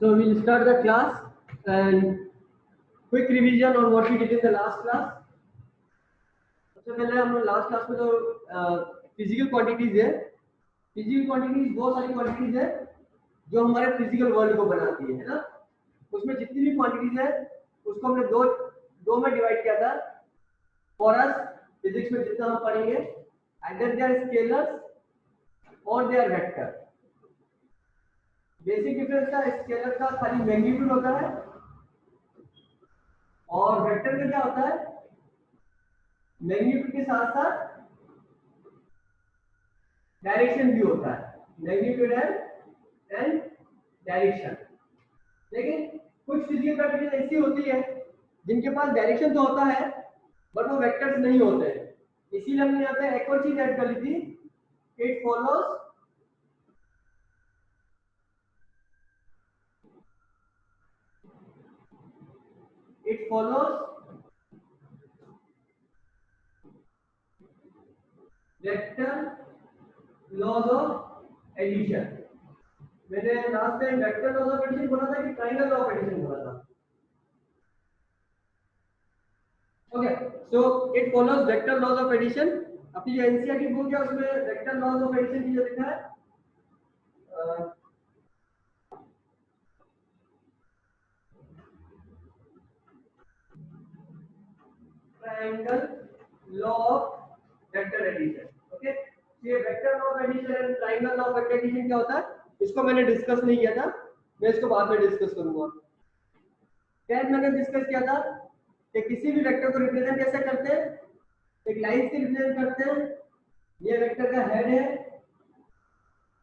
So we'll start the class and quick revision on what we did in the last class. सबसे पहले हम लोग last class में जो फिजिकल क्वांटिटीज है, फिजिकल क्वांटिटीज बहुत सारी क्वांटिटीज है जो हमारे फिजिकल वर्ल्ड को बनाती है ना। उसमें जितनी भी क्वांटिटीज है उसको हमने दो में डिवाइड किया था। फॉर अस फिजिक्स में जितना हम पढ़ेंगे आइदर दे आर स्केलर्स और they are vector. Basic difference का स्केलर का खाली मैग्नीट्यूड होता है और वेक्टर में क्या होता है, मैग्नीट्यूड के साथ साथ डायरेक्शन भी होता है, मैग्नीट्यूड एंड डायरेक्शन। लेकिन कुछ फिजिकल क्वांटिटीज ऐसी होती है जिनके पास डायरेक्शन तो होता है बट वो वेक्टर्स नहीं होते हैं। इसीलिए हमने यहाँ पे एक और चीज ऐड कर ली थी, it follows vector laws of addition. मैंने last time vector laws of addition बोला था कि ट्रायंगल लॉ ऑफ एडिशन बोला था। Okay, so it follows vector laws of addition. अपनी जो एनसीईआरटी बुक है उसमें वेक्टर लॉज ऑफ एडिशन की जो लिखा है triangle law of vector addition. Okay, ये vector law of addition and triangle law of vector addition क्या होता है इसको मैंने डिस्कस नहीं किया था, मैं इसको बाद में डिस्कस करूंगा। क्या मैंने डिस्कस किया था कि किसी भी वेक्टर को रिप्रेजेंट कैसे करते हैं, एक लाइन से रिप्रेजेंट करते हैं। ये वेक्टर का हेड है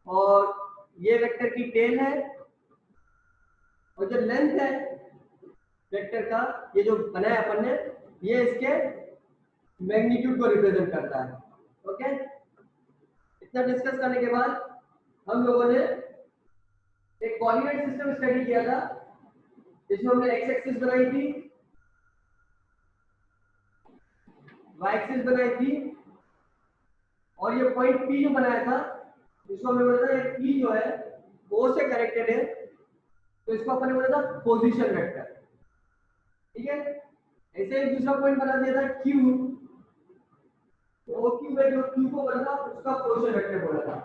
और ये वेक्टर की टेल है और जो लेंथ है वेक्टर का, ये जो बनाया अपन ने, ये इसके मैग्नीट्यूड को रिप्रेजेंट करता है। ओके, इतना डिस्कस करने के बाद हम लोगों ने एक कोऑर्डिनेट सिस्टम स्टडी किया था जिसमें हमने एक्स एक्सिस बनाई थी, वाई एक्सिस बनाई थी और ये पॉइंट पी जो बनाया था इसको हमने बोला था ये पी जो है ओ से कनेक्टेड है तो इसको अपन ने बोला था पोजीशन वेक्टर। ठीक है, ऐसे एक दूसरा पॉइंट बना दिया था क्यू, तो क्यू में जो क्यू को बोला था उसका पोजीशन वेक्टर बोला था।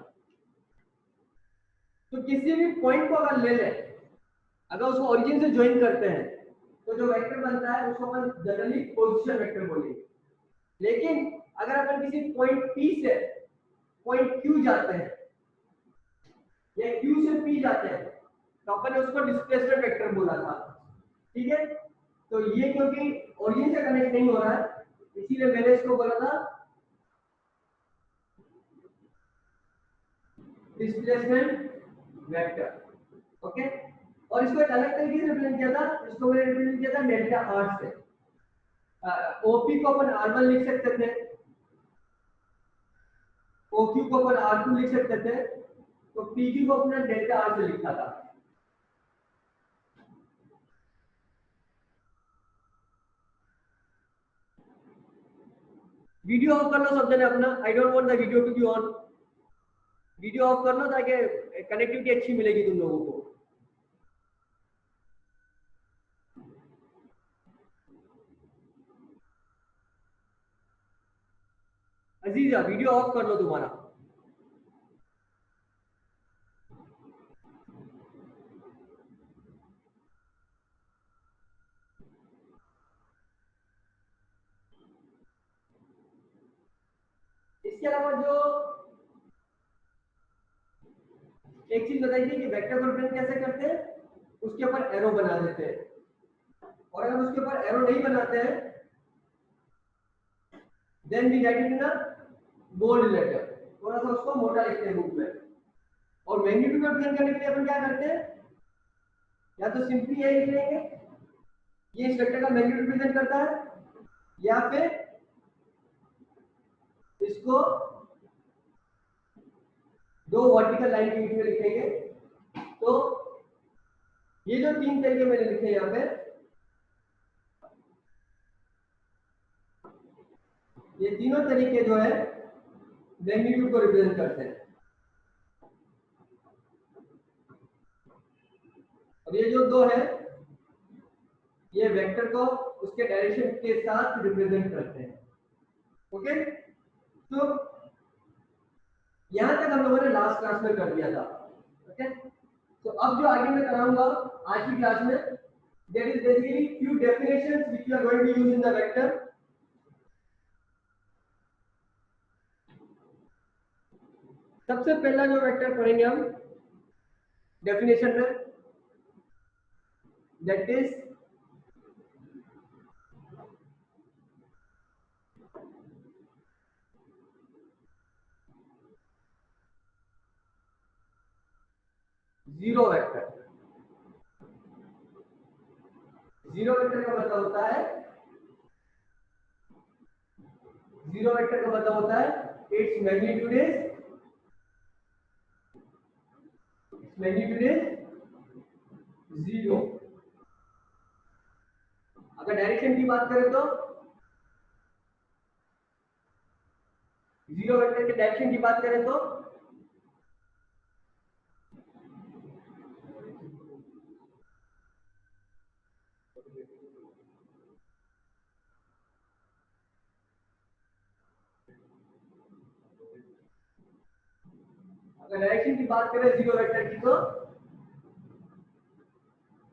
तो किसी भी पॉइंट को अगर ले लें, अगर उसको ओरिजिन से ज्वाइन करते हैं तो जो वेक्टर बनता है उसको अपन जनरली पोजीशन वेक्टर बोलेंगे। लेकिन अगर अपन किसी पॉइंट पी से पॉइंट क्यू जाते हैं या क्यू से पी जाते हैं तो अपन ने उसको डिस्प्लेसमेंट वेक्टर बोला था। ठीक है, तो ये क्योंकि ओरिजिन से कनेक्ट नहीं हो रहा है इसीलिए मैंने इसको बोला था डिस्प्लेसमेंट वेक्टर। ओके, और इसको एक अलग तरीके से रिप्रेजेंट किया था, इसको मैंने रिप्रेजेंट किया था डेल्टा आर से। ओपी को अपन R1 लिख सकते थे, ओक्यू को अपन R2 लिख सकते थे, तो पीक्यू को अपने डेल्टा आर से लिखा था। वीडियो ऑफ कर लो सब जने अपना, I don't want the video to be on. Video off कर लो ताकि कनेक्टिविटी अच्छी मिलेगी तुम लोगों को। अजीजा वीडियो ऑफ कर लो तुम्हारा। इसके अलावा जो एक चीज बताई थी कि वेक्टर को रिप्रेजेंट कैसे करते हैं, उसके ऊपर एरो बना देते हैं और अगर उसके ऊपर एरो नहीं बनाते हैं then we write it in a bold letter, थोड़ा सा उसको मोटा लिखते हैं बुक में। और मैग्नीट्यूड को रिप्रेजेंट करने के लिए अपन क्या करते हैं, या तो सिंपली ये लिख लेंगे ये इस वेक्टर का मैग्नीट्यूड रिप्रेजेंट करता है, या फिर इसको दो वर्टिकल लाइन के बीच में लिखेंगे। तो ये जो तीन तरीके मैंने लिखे यहाँ पे, ये तीनों तरीके जो है मैग्नीट्यूड को रिप्रेजेंट करते हैं। और ये जो दो है ये वेक्टर को उसके डायरेक्शन के साथ रिप्रेजेंट करते हैं। ओके, तो यहां तक हम लोगों ने लास्ट क्लास में कर दिया था। ओके, तो अब जो आगे मैं कराऊंगा आज की क्लास में, that is basically few definitions which you are going to use in the vector। सबसे पहला जो वेक्टर पढ़ेंगे हम डेफिनेशन में, that is zero vector. Zero vector का मतलब होता है, जीरो वेक्टर का मतलब होता है इट्स मैग्नीट्यूड इज जीरो। अगर डायरेक्शन की बात करें तो जीरो वेक्टर के डायरेक्शन की बात करें तो अगर डायरेक्शन की बात करें जीरो वेक्टर की तो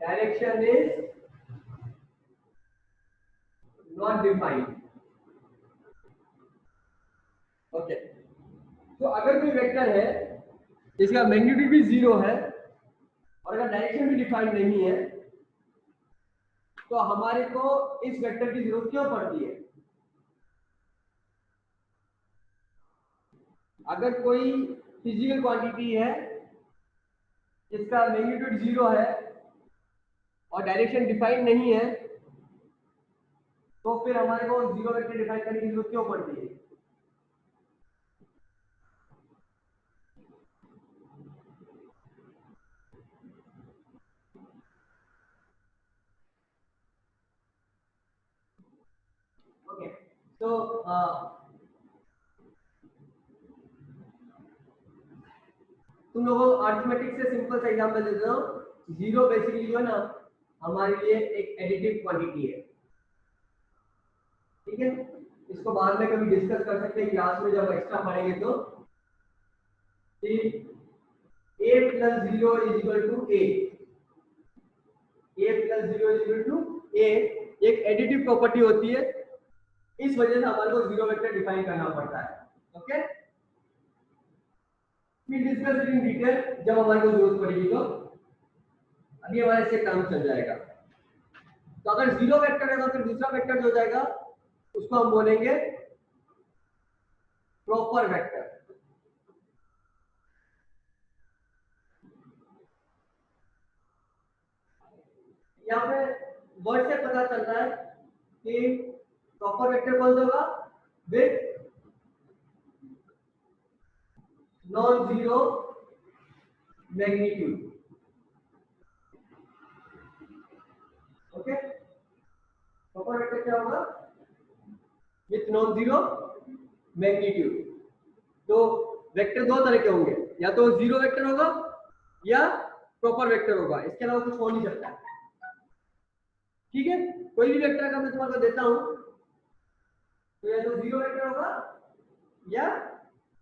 direction is not defined. Okay, तो अगर कोई वेक्टर है जिसका मैग्नीट्यूड भी जीरो है और अगर डायरेक्शन भी डिफाइंड नहीं है तो हमारे को इस वेक्टर की जरूरत क्यों पड़ती है? अगर कोई फिजिकल क्वांटिटी है जिसका मैग्नीट्यूड जीरो है और डायरेक्शन डिफाइंड नहीं है तो फिर हमारे को जीरो वेक्टर डिफाइन करने की जरूरत क्यों पड़ती है? ओके, तो तुम लोगों को अरिथमेटिक से सिंपल सा एग्जांपल दे देता हूं। जीरो बेसिकली जो है ना हमारे लिए एक एडिटिव क्वांटिटी है। ठीक है, इसको बाद में कभी डिस्कस कर सकते हैं क्लास में जब एक्स्ट्रा पढ़ेंगे तो। a plus 0 is equal to a plus 0 is equal to a एक एडिटिव प्रॉपर्टी होती है, इस वजह से हमारे को जीरो वेक्टर डिफाइन करना पड़ता है। ओके, फिर डिस्कस इन डिटेल जब हमारे को जरूरत पड़ेगी तो। अभी हमारे से काम चल जाएगा। तो अगर जीरो वेक्टर है तो फिर दूसरा वेक्टर जो हो जाएगा उसको हम बोलेंगे प्रॉपर वेक्टर। यहाँ पे वर्ड से पता चल रहा है कि प्रॉपर वेक्टर कौन सा होगा, with non zero magnitude. Okay, proper vector क्या होगा, विथ नॉन जीरो मैग्नीट्यूड। तो वेक्टर दो तरह के होंगे, या तो जीरो वेक्टर होगा या प्रॉपर वेक्टर होगा, इसके अलावा कुछ हो नहीं सकता। ठीक है, कोई भी वेक्टर अगर मैं तुम्हारे देता हूं तो या तो जीरो वेक्टर होगा या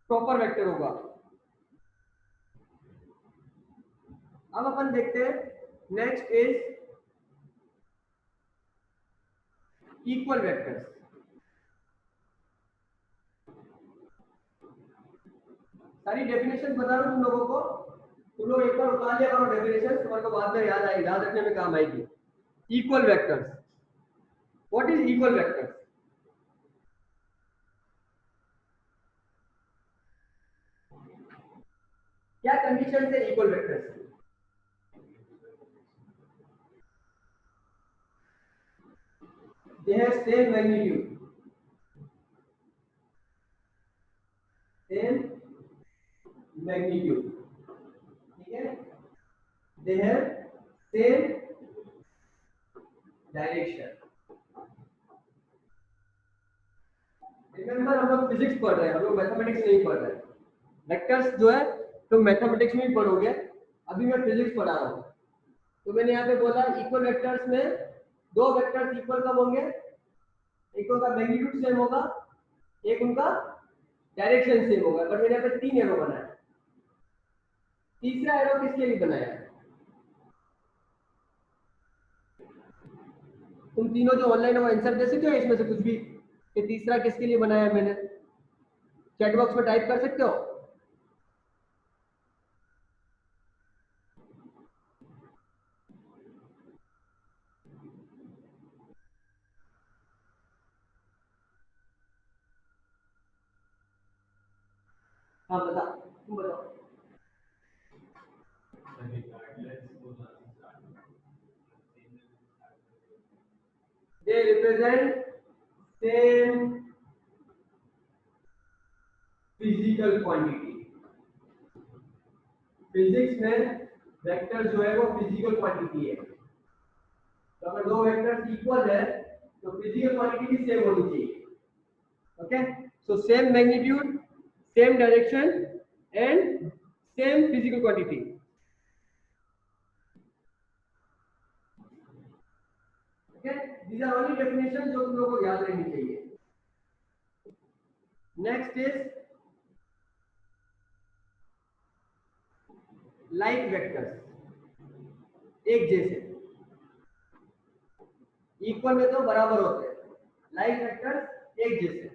प्रॉपर वेक्टर होगा। अब अपन देखते हैं नेक्स्ट इज इक्वल वेक्टर्स। सारी डेफिनेशन बता रहा हूं तुम लोगों को, तुम लोग एक बार उतार लिया करो डेफिनेशन, तुम्हारे को बाद में याद आएगी, याद रखने में काम आएगी। Equal vectors, what is equal vectors? क्या कंडीशन है equal vectors? they have same magnitude, ठीक है, they have same direction. Remember हम लोग फिजिक्स पढ़ रहे हैं, हम लोग मैथमेटिक्स नहीं पढ़ रहे हैं। वेक्टर्स जो है तो मैथमेटिक्स में ही पढ़ोगे, अभी मैं फिजिक्स पढ़ा रहा हूँ। तो मैंने यहाँ पे बोला इक्वल वेक्टर्स में दो वेक्टर्स इक्वल कब होंगे, एक उनका मैग्नीट्यूड सेम होगा, एक उनका डायरेक्शन सेम होगा, बट मैंने यहाँ पे 3 एरो बनाया। तीसरा एरो किसके लिए बनाया है? तुम तीनों जो ऑनलाइन हो आंसर दे सकते हो इसमें से कुछ भी कि तीसरा किसके लिए बनाया है मैंने, चैट बॉक्स में टाइप कर सकते हो। हाँ बता, तुम बताओ। They represent same physical quantity। Physics में वेक्टर जो है वो फिजिकल क्वांटिटी है, तो अगर दो वेक्टर्स इक्वल है तो फिजिकल क्वांटिटी भी सेम होनी चाहिए। Okay, so same magnitude, same direction and same physical quantity. Okay, these are only definition जो तुम लोगों को याद रहनी चाहिए। नेक्स्ट इज लाइक वेक्टर्स, एक जैसे, इक्वल में तो बराबर होते हैं, लाइक वेक्टर्स एक जैसे।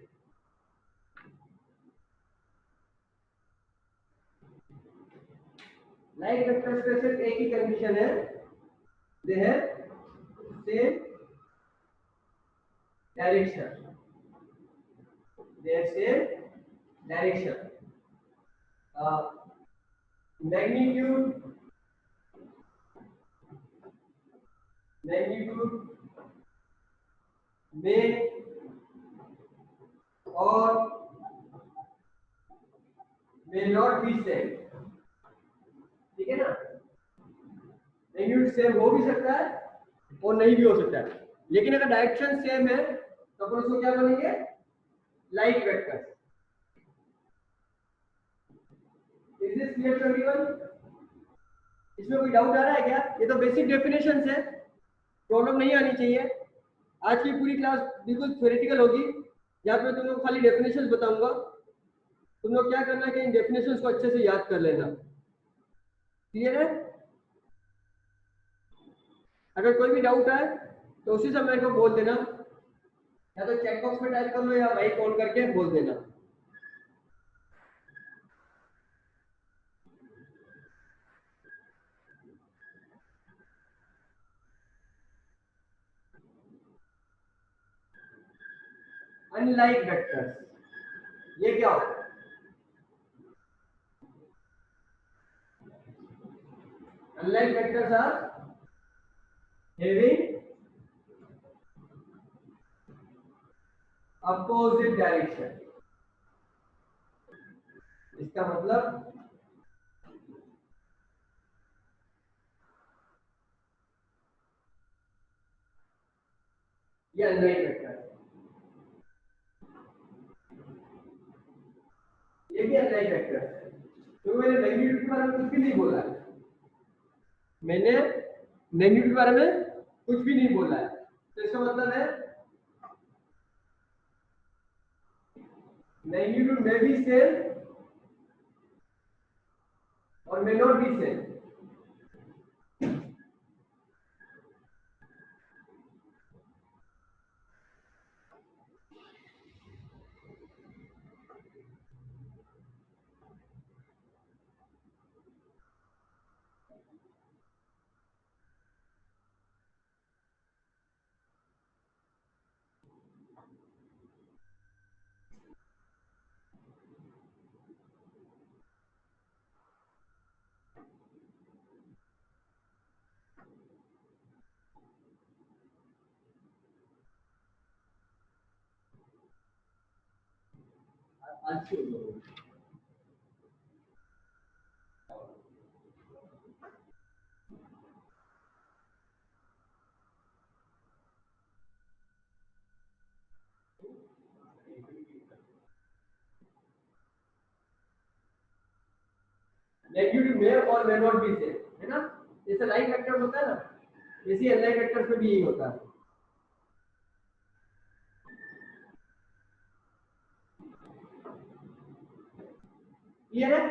लाइक वेक्टर्स पे सिर्फ एक ही कंडीशन है, they have same direction, they have same direction, magnitude may or may not be same। ठीक है ना, मैग्नीट्यूड सेम हो भी सकता है और नहीं भी हो सकता है, लेकिन अगर डायरेक्शन सेम है तो अपन उसको क्या बोलेंगे, like vectors. Is this clear to everyone? इसमें कोई डाउट आ रहा है क्या? ये तो बेसिक डेफिनेशंस है, प्रॉब्लम नहीं आनी चाहिए। आज की पूरी क्लास बिल्कुल थ्योरेटिकल होगी, यहाँ पे तुम लोग खाली डेफिनेशंस बताऊंगा, तुम लोग क्या करना है कि इन डेफिनेशंस को अच्छे से याद कर लेना। क्लियर है? अगर कोई भी डाउट है तो उसी समय मेरे को बोल देना, या तो चैट बॉक्स में टाइप कर लो या माइक ऑन करके बोल देना। अनलाइक वेक्टर्स ये क्या होता है? Unlike vectors are having opposite direction. इसका मतलब ये अनलाइक वेक्टर है, ये भी अनलाइक वेक्टर है। तो मैंने मैग्नीट्यूड के बारे में कुछ भी नहीं बोला है, मैंने मैग्नीट्यूड के बारे में कुछ भी नहीं बोला है, तो इसका मतलब है मैग्नीट्यूड में भी सेम और मे नॉट बी सेम। अच्छी हो गई। मैग्नीट्यूड में और मे नॉट बी सेम है ना, जैसे लाइन वेक्टर होता है ना, इसी अनलाइन वेक्टर पे भी यही होता है। क्लियर है?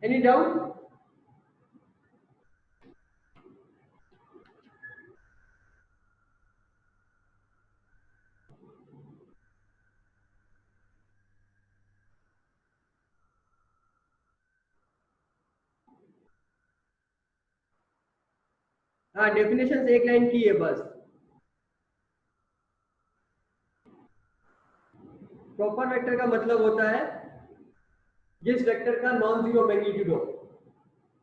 Any doubt? हाँ, डेफिनेशन एक लाइन की है बस। प्रॉपर वेक्टर का मतलब होता है जिस वेक्टर का नॉन जीरो मैग्नीट्यूड हो।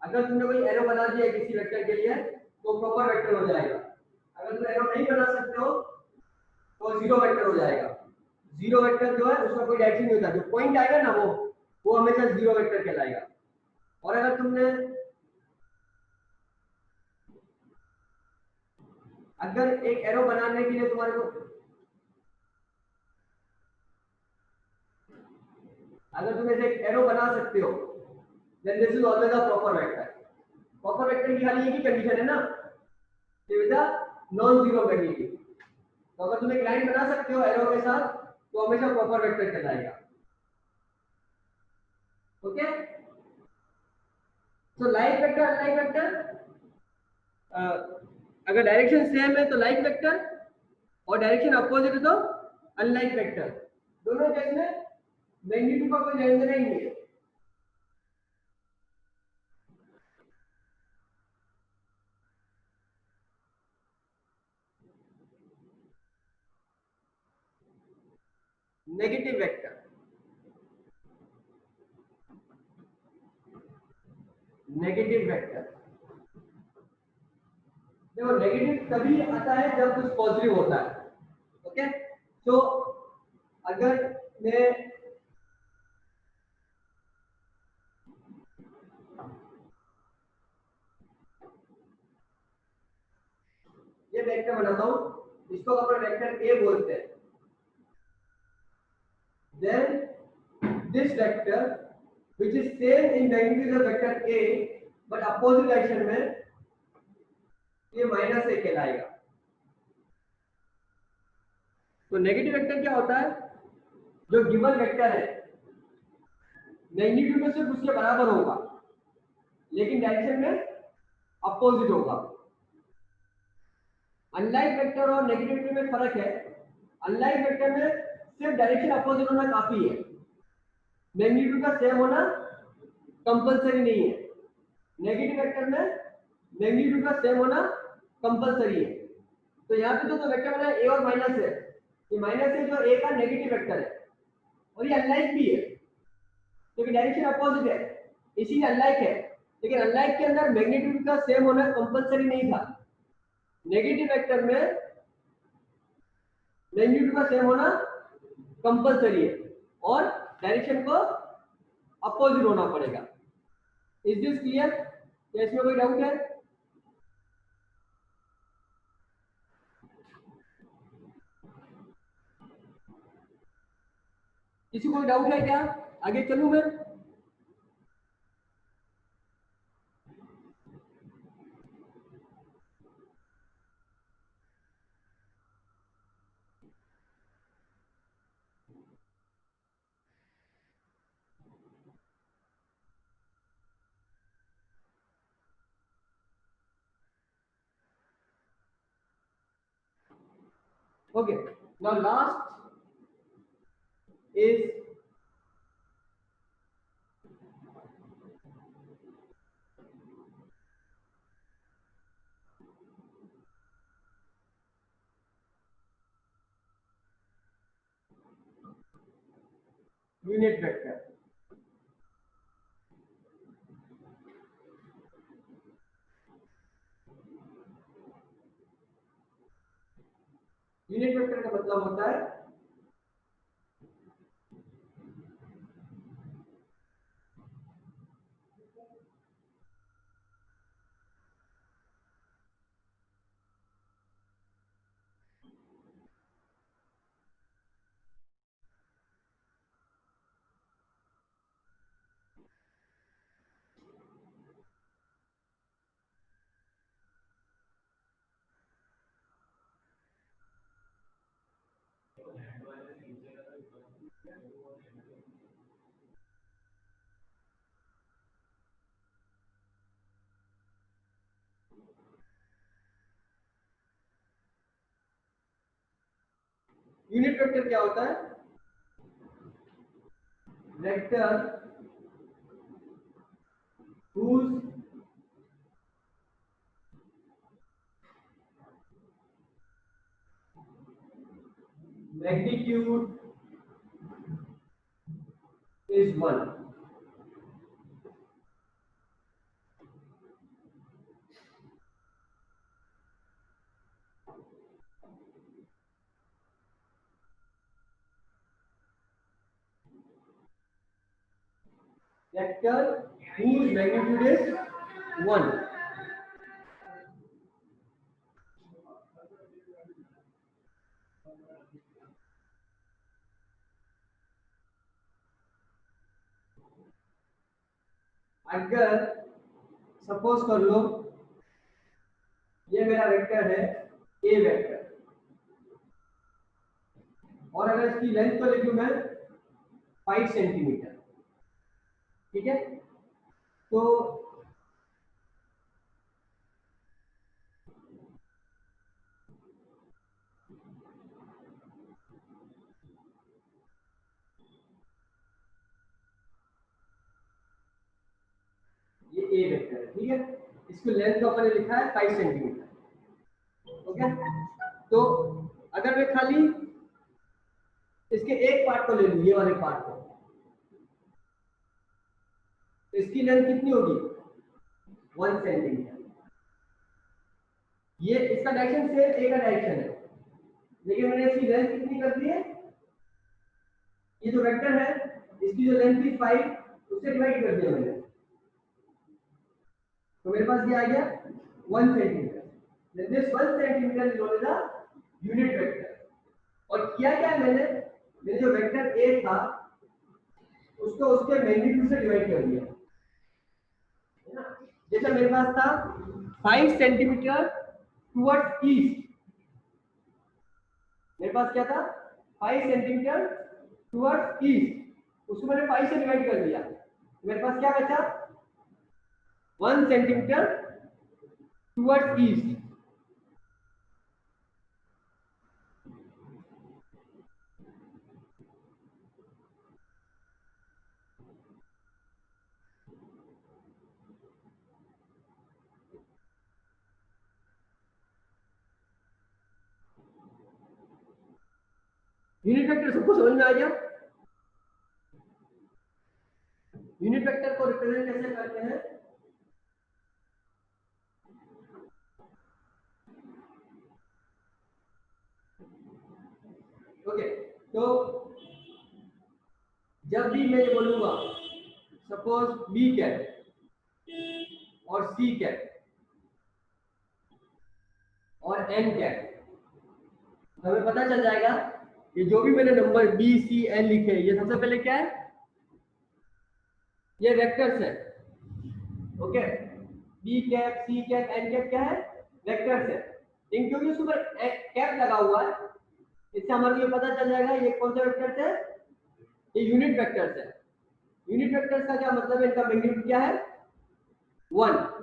अगर तुमने कोई एरो बना दिया किसी वेक्टर के लिए तो प्रॉपर वेक्टर हो जाएगा। अगर तुम एरो नहीं बना सकते हो तो जीरो वेक्टर हो जाएगा। जीरो वेक्टर जो है उसका कोई डायरेक्शन नहीं होता, जो पॉइंट आएगा ना वो हमेशा जीरो वेक्टर कहलाएगा। और अगर तुमने अगर एक एरो बनाने के लिए तुम्हारे को अगर तुम ऐसे एक एरो बना सकते हो then this is always a proper vector. Proper vector की खाली एक ही कंडीशन है ना, with a non zero magnitude. तो अगर तुम एक लाइन बना सकते हो एरो के साथ तो हमेशा प्रॉपर वेक्टर कहलाएगा। ओके, तो लाइक वेक्टर अनलाइक वेक्टर, अगर डायरेक्शन सेम है तो लाइक वेक्टर और डायरेक्शन अपोजिट है तो अनलाइक वेक्टर। दोनों केस में मैग्नीट्यूड का कोई लेन देन नहीं है। नेगेटिव वेक्टर, नेगेटिव वेक्टर देखो नेगेटिव तभी आता है जब कुछ पॉजिटिव होता है। ओके, तो अगर मैं ये वेक्टर बनाता हूं, इसको अपन वेक्टर ए बोलते हैं, then this vector which is same in magnitude of vector a but opposite direction में ये माइनस ए कहलाएगा। तो नेगेटिव वेक्टर क्या होता है, जो गिवन वेक्टर है मैग्नीट्यूड में सिर्फ उसके बराबर होगा लेकिन डायरेक्शन में अपोजिट होगा। अनलाइक वेक्टर और नेगेटिव वेक्टर में फर्क है, अनलाइक वेक्टर में सिर्फ डायरेक्शन अपोजिट होना काफी है, मैग्नीट्यूड का सेम होना कंपलसरी नहीं है। नेगेटिव वेक्टर में मैग्नीट्यूड का सेम होना कंपलसरी है। तो यहाँ पे तो वेक्टर बना ए और माइनस है, ये माइनस है जो ए का नेगेटिव वेक्टर है और ये अनलाइक भी है क्योंकि डायरेक्शन अपोजिट है, इसीलिए अनलाइक है। लेकिन अनलाइक के अंदर मैग्नीट्यूड का सेम होना कंपलसरी नहीं था। नेगेटिव वेक्टर में मैग्नीट्यूड का सेम होना कंपलसरी है और डायरेक्शन को अपोजिट होना पड़ेगा। Is this clear? क्या इसमें कोई डाउट है? किसी को डाउट है क्या? आगे चलूं मैं? Okay, now last is unit vector. Unit vector का मतलब होता है यूनिट वेक्टर क्या होता है? Vector whose magnitude is 1. Vector whose magnitude is 1. अगर सपोज कर लो ये मेरा वेक्टर है ए वेक्टर, और अगर इसकी लेंथ को लिखूं मैं 5 सेंटीमीटर, ठीक है? तो ये ए वेक्टर है, ठीक है? इसकी लेंथ को अपने लिखा है 5 सेंटीमीटर, ओके? तो अगर मैं खाली इसके एक पार्ट को ले लूं, ये वाले पार्ट को, तो इसकी लेंथ कितनी होगी? 1 सेंटीमीटर। ये इसका डायरेक्शन सेम ए का डायरेक्शन है, लेकिन मैंने इसकी लेंथ कितनी कर दी है? ये जो वेक्टर है इसकी जो लेंथ थी 5, उससे डिवाइड कर दिया मैंने, तो मेरे पास ये आ गया 1 centimetre. Then this 1 centimetre is known as a unit vector. और किया क्या है मैंने जो वेक्टर ए था उसको उसके मैग्नीट्यूड से डिवाइड कर दिया, है ना? जैसे मेरे पास था 5 सेंटीमीटर टुवर्ड्स ईस्ट, मेरे पास क्या था? 5 सेंटीमीटर टुवर्ड्स ईस्ट, उसको मैंने 5 से डिवाइड कर दिया, मेरे पास क्या बचा? 1 centimetre towards east. Unit vector सबको समझ में आ गया? यूनिट वेक्टर को रिप्रेजेंट कैसे करते हैं? ओके, तो जब भी मैं ये बोलूंगा सपोज बी कैप और सी कैप और एन कैप, हमें पता चल जाएगा ये जो भी मैंने नंबर बी सी एन लिखे ये सबसे पहले क्या है? ये वेक्टर्स है, okay? B cap C cap N cap क्या है? वेक्टर्स है। लेकिन क्योंकि उसके ऊपर कैप लगा हुआ है इससे हमारे लिए पता चल जाएगा ये कौन सा वेक्टर्स है? ये यूनिट वेक्टर्स है। यूनिट वेक्टर्स का क्या मतलब है? इनका मैग्नीट्यूड क्या है? 1।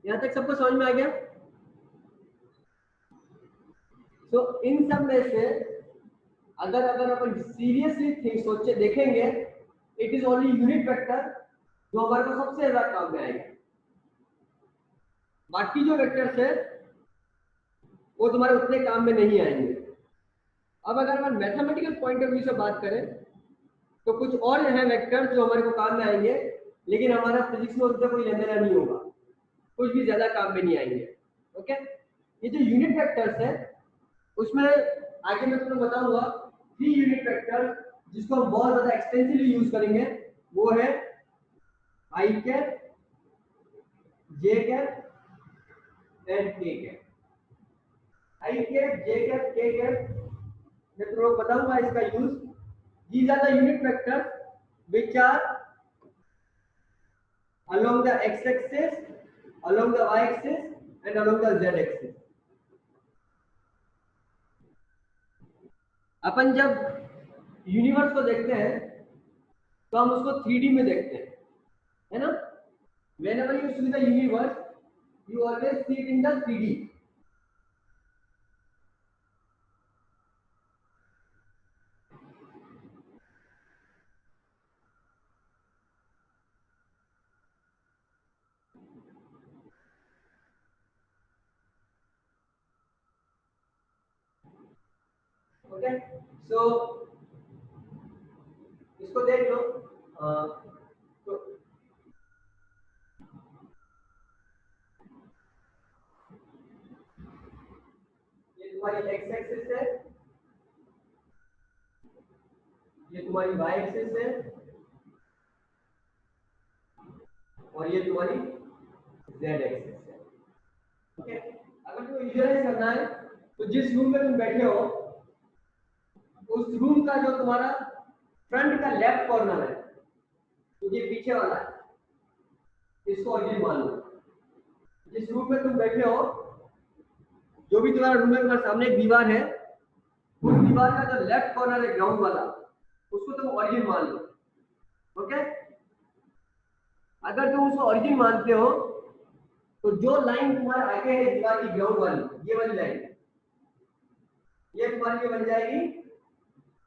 यहां तक सबको समझ में आ गया? तो इन सब में से अगर अपन सीरियसली सोचे देखेंगे, it is only unit vector जो हमारे को सबसे ज्यादा काम में आएगा। बाकी जो वेक्टर्स है वो तुम्हारे उतने काम में नहीं आएंगे। अब अगर अपन मैथमेटिकल पॉइंट ऑफ व्यू से बात करें तो कुछ और है वेक्टर्स जो हमारे को काम में आएंगे, लेकिन हमारा फिजिक्स में उनसे कोई लेना देना नहीं होगा, कुछ भी ज्यादा काम में नहीं आएंगे, ओके? ये जो यूनिट वेक्टर्स है उसमें आगे मैं तुम्हें बताऊंगा 3 यूनिट वेक्टर जिसको हम बहुत ज्यादा एक्सटेंसिवली यूज करेंगे। वो है I cap, J cap and K cap. I cap, J cap, K cap मैं तुम्हें बताऊंगा इसका use. These are the unit vectors which are along the x axis, along the y axis and along the z axis. अपन जब universe को देखते हैं तो हम उसको 3D में देखते हैं, है ना? Whenever you see the universe, you always see it in the 3D. Okay, so इसको देख लो। तो ये तुम्हारी एक्स एक्सिस है, ये तुम्हारी वाई एक्सिस है और ये तुम्हारी जेड एक्सिस है। ओके, अगर तुम्हें विजुअलाइज करना है तो जिस रूम में तुम बैठे हो उस रूम का जो तुम्हारा फ्रंट का लेफ्ट कॉर्नर है, तो ये पीछे वाला है, इसको ऑरिजिन मान लो। जिस रूम में तुम बैठे हो, जो भी तुम्हारा रूम है, तुम्हारे सामने एक दीवार है, उस दीवार का जो लेफ्ट कॉर्नर है ग्राउंड वाला, उसको तुम ऑरिजिन मान लो। ओके, अगर तुम उसको ऑरिजिन मानते हो तो जो लाइन तुम्हारे आगे है दीवार की ग्राउंड वाली, ये वाली लाइन, ये तुम्हारी बन जाएगी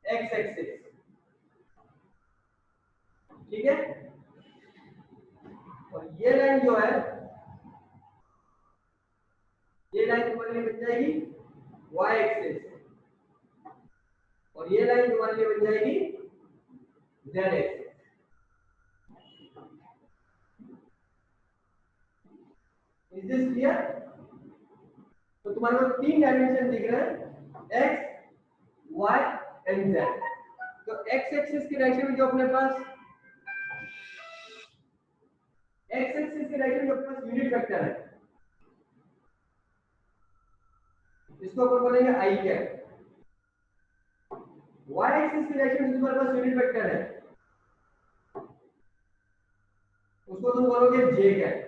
एक्स एक्सिस। ठीक है, और ये लाइन जो है, ये लाइन तुम्हारे लिए बन जाएगी वाई एक्सिस और ये लाइन तुम्हारे लिए बन जाएगी Z axis. Is this clear? तो तुम्हारे को 3 डायमेंशन दिख रहे हैं, एक्स, वाई एंड जेड। तो एक्स एक्सिस की डायरेक्शन में जो अपने पास एक्स एक्सिस की डायरेक्शन में जो अपने पास यूनिट वेक्टर है, इसको अपन बोलेंगे आई कैप। वाई एक्सिस की डायरेक्शन में तुम्हारे पास यूनिट वेक्टर है, उसको तुम बोलोगे जे कैप।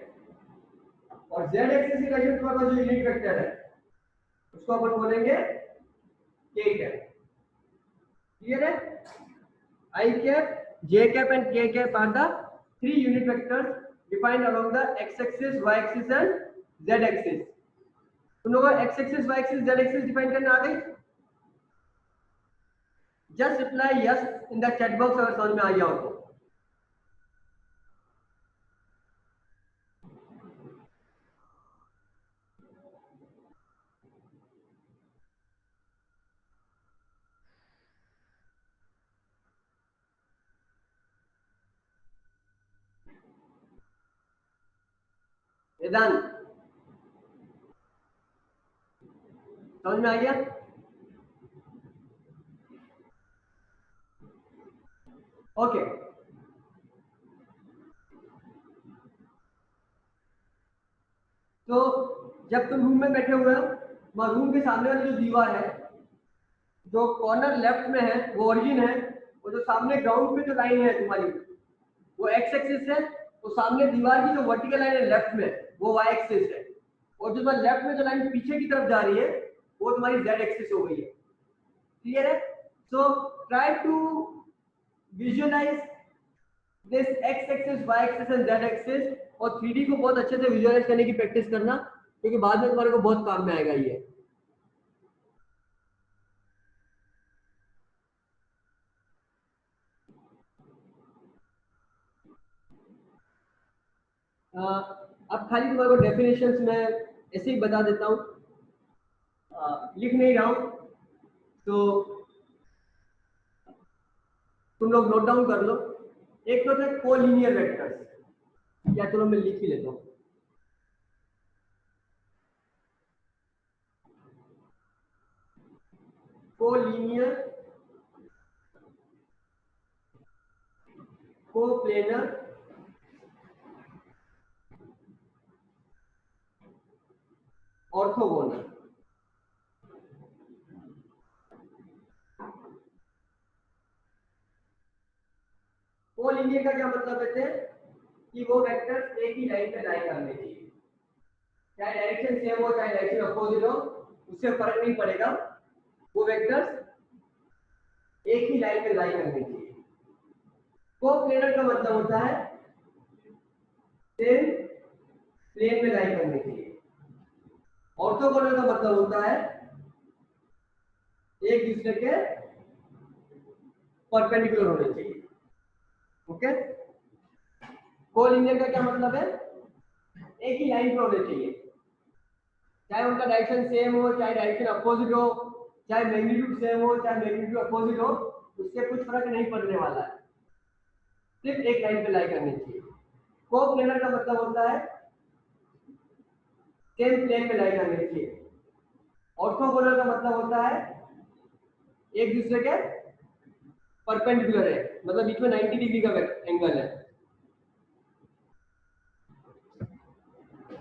और जेड एक्सिस की डायरेक्शन में तुम्हारे पास जो यूनिट वेक्टर है, उसको अपन बोलेंगे के कैप। क्लियर है? I cap, J cap and K cap are the 3 unit vectors defined along the x-axis, y-axis and z-axis. तुम लोगों को x-axis, y-axis, z-axis define करना आ गई? Just reply yes in the chat box अगर समझ में आ गया हो तो। वेदांत, समझ में आ गया? ओके, तो जब तुम रूम में बैठे हुए हो, वहां रूम के सामने वाली जो दीवार है, जो कॉर्नर लेफ्ट में है वो ओरिजिन है, और जो सामने ग्राउंड पे जो लाइन है तुम्हारी वो एक्स एक्सिस है, तो सामने दीवार की जो वर्टिकल लाइन है लेफ्ट में वो वाई एक्सिस है, और जो तुम्हारी लेफ्ट में जो लाइन पीछे की तरफ जा रही है वो तुम्हारी जेड एक्सिस हो गई है। क्लियर है? So try to visualise this X axis, Y axis and Z axis, और 3D को बहुत अच्छे से विजुअलाइज करने की प्रैक्टिस करना, क्योंकि बाद में तुम्हारे को बहुत काम में आएगा ये। अब खाली तुम्हारे को डेफिनेशंस में ऐसे ही बता देता हूँ, लिख नहीं रहा हूँ, तो तुम लोग नोट डाउन कर लो। एक तो थे कोलिनियर वेक्टर्स, या चलो मैं लिख ही लेता हूँ। Collinear, coplanar, orthogonal. कोलिनियर का क्या मतलब है? कि वो वेक्टर्स एक ही लाइन पे लाई करने चाहिए, चाहे डायरेक्शन सेम हो चाहे डायरेक्शन अपोजिट हो, उससे फर्क नहीं पड़ेगा, वो वेक्टर्स एक ही लाइन पे लाई करने चाहिए। कोप्लेनर का मतलब होता है सेम प्लेन में लाई करने चाहिए। ऑर्थोगोनल का मतलब होता है एक दूसरे के परपेंडिकुलर होने चाहिए। ओके, कोलिनियर का क्या मतलब है, एक ही लाइन पे होने चाहिए, चाहे उनका डायरेक्शन सेम हो चाहे डायरेक्शन अपोजिट हो, चाहे मैग्नीट्यूड सेम हो चाहे मैग्नीट्यूड अपोजिट हो, उससे कुछ फर्क नहीं पड़ने वाला है, सिर्फ एक लाइन पे लाई करनी चाहिए। कोप्लेनर का मतलब होता है सेम प्लेन पे लाई करनी चाहिए। ऑर्थोगोनल का मतलब होता है एक दूसरे के परपेंडिकुलर है, मतलब बीच में 90 डिग्री का एंगल है।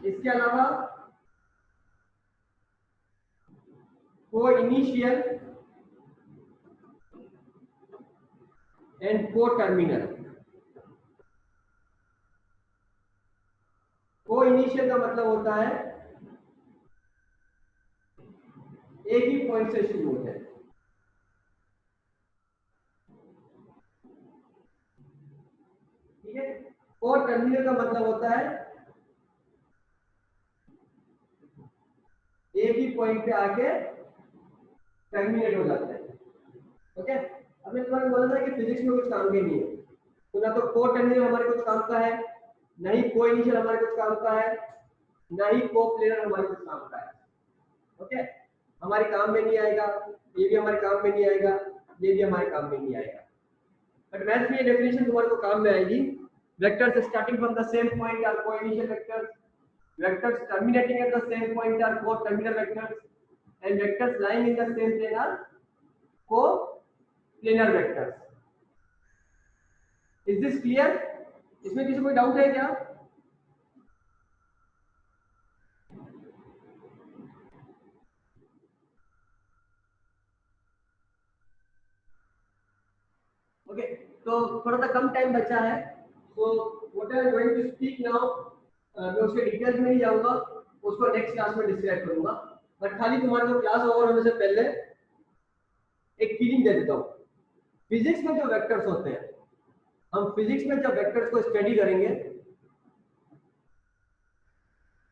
इसके अलावा को इनिशियल एंड को टर्मिनल। को इनिशियल का मतलब होता है एक ही पॉइंट से शुरू होते हैं, ठीक है। को टर्मिनल का मतलब होता है एक ही पॉइंट पे आके टर्मिनेट हो जाता है। ओके, अब मैं तुम्हारे बोला था कि फिजिक्स में कुछ काम के नहीं है, तो ना तो को टर्मिनल हमारे कुछ काम का है, ना ही को इनिशियल हमारे कुछ काम का है, ना ही को प्लेनर हमारे कुछ काम का है। ओके, हमारे काम में नहीं आएगा, ये भी हमारे काम में नहीं आएगा, ये भी हमारे काम में नहीं आएगा। बट मैथ में ये डेफिनेशन तुम्हारे को काम में आएगी। Vectors starting from the same point are coinitial vectors, vectors terminating at the same point are coterminal vectors, and vectors lying in the same plane are coplanar vectors. Is this clear? इसमें किसी कोई doubt है क्या? Okay, तो थोड़ा सा कम time बचा है, तो what I am going to speak now, मैं उसके डिटेल्स में नहीं जाऊंगा, उसको नेक्स्ट क्लास में डिस्क्राइब करूंगा। बट खाली तुम्हारे को क्लास ओवर होने से पहले एक फीलिंग दे देता हूँ। फिजिक्स में जो वेक्टर्स होते हैं, हम फिजिक्स में जब वेक्टर्स को स्टडी करेंगे,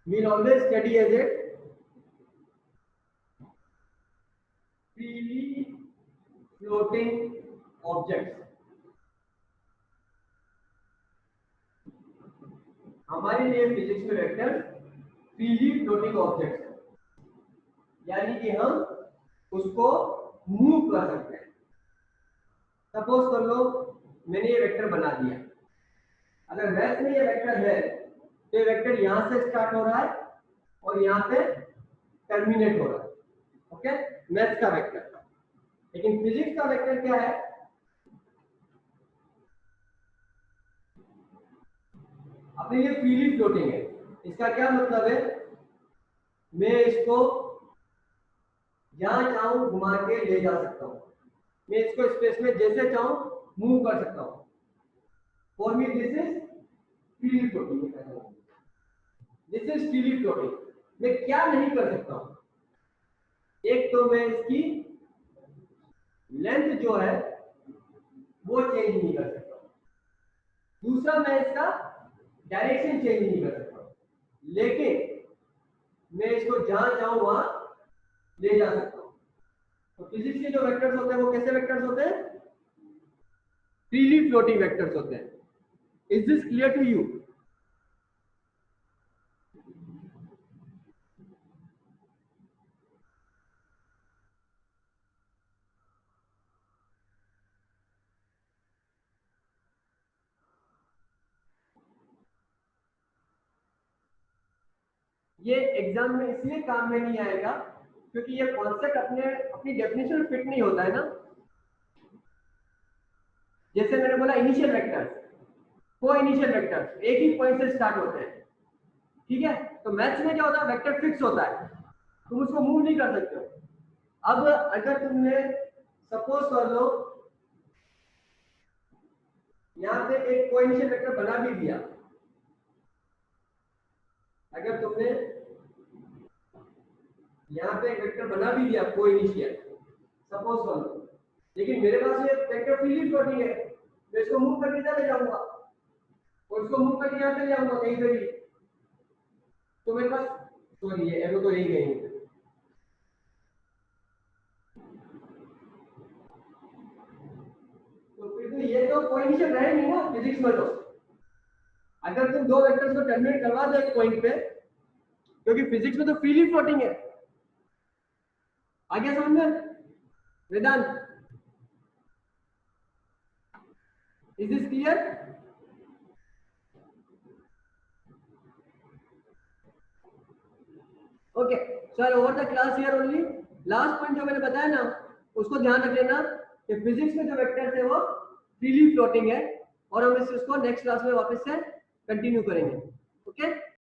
we will always study as a freely floating objects. हमारे लिए फिजिक्स में वेक्टर फ्रीली फ्लोटिंग ऑब्जेक्ट्स है, यानी कि हम उसको मूव कर सकते हैं। सपोज कर लो मैंने ये वेक्टर बना दिया, अगर मैथ में ये वेक्टर है तो ये वेक्टर यहां से स्टार्ट हो रहा है और यहां पे टर्मिनेट हो रहा है। ओके, मैथ का वेक्टर। लेकिन फिजिक्स का वेक्टर क्या है, अपने लिए फ्रीली फ्लोटिंग है। इसका क्या मतलब है, मैं इसको जहां चाहूं घुमा के ले जा सकता हूं, मैं इसको स्पेस में जैसे चाहूं मूव कर सकता हूं। For me this is freely floating, this is freely floating. मैं क्या नहीं कर सकता हूं, एक तो मैं इसकी लेंथ जो है वो चेंज नहीं कर सकता, दूसरा मैं इसका डायरेक्शन चेंज नहीं कर सकता, लेकिन मैं इसको जहां चाहूं वहां ले जा सकता हूं। तो फिजिक्स के जो वेक्टर्स होते हैं वो कैसे वेक्टर्स होते हैं, फ्रीली फ्लोटिंग वेक्टर्स होते हैं। Is this clear to you? ये एग्जाम में इसलिए काम में नहीं आएगा क्योंकि ये कॉन्सेप्ट अपनी डेफिनेशन फिट नहीं होता है ना। जैसे मैंने बोला इनिशियल वेक्टर्स, को इनिशियल वेक्टर्स एक ही पॉइंट से स्टार्ट होते हैं, ठीक है। तो मैथ्स में क्या होता है, वेक्टर फिक्स होता है, तुम उसको मूव नहीं कर सकते हो। अब अगर तुमने सपोज कर लो यहाँ पे एक को इनिशियल वेक्टर बना भी दिया, अगर तुमने यहाँ पे एक वेक्टर बना भी दिया कोई इनिशियल सपोज करो, लेकिन मेरे पास ये वेक्टर फ्रीली फ्लोटिंग है, मैं इसको मूव करके चले जाऊंगा और इसको मूव करके यहाँ चले जाऊंगा कहीं पे भी, तो मेरे पास सॉरी ये एरो तो यही गई है। तो फिर तो ये तो कोई इनिशियल रहे नहीं ना फिजिक्स में। तो अगर तुम दो वेक्टर्स को टर्मिनेट करवा दो एक पॉइंट पे, क्योंकि फिजिक्स में तो फ्रीली फ्लोटिंग है। आगे समझ में Vedant, is this clear? Okay sir, over the class here only. Last point जो मैंने बताया ना उसको ध्यान रख लेना कि फिजिक्स में जो वेक्टर्स है वो फ्रीली फ्लोटिंग है, और हम इसको नेक्स्ट क्लास में वापस से कंटिन्यू करेंगे।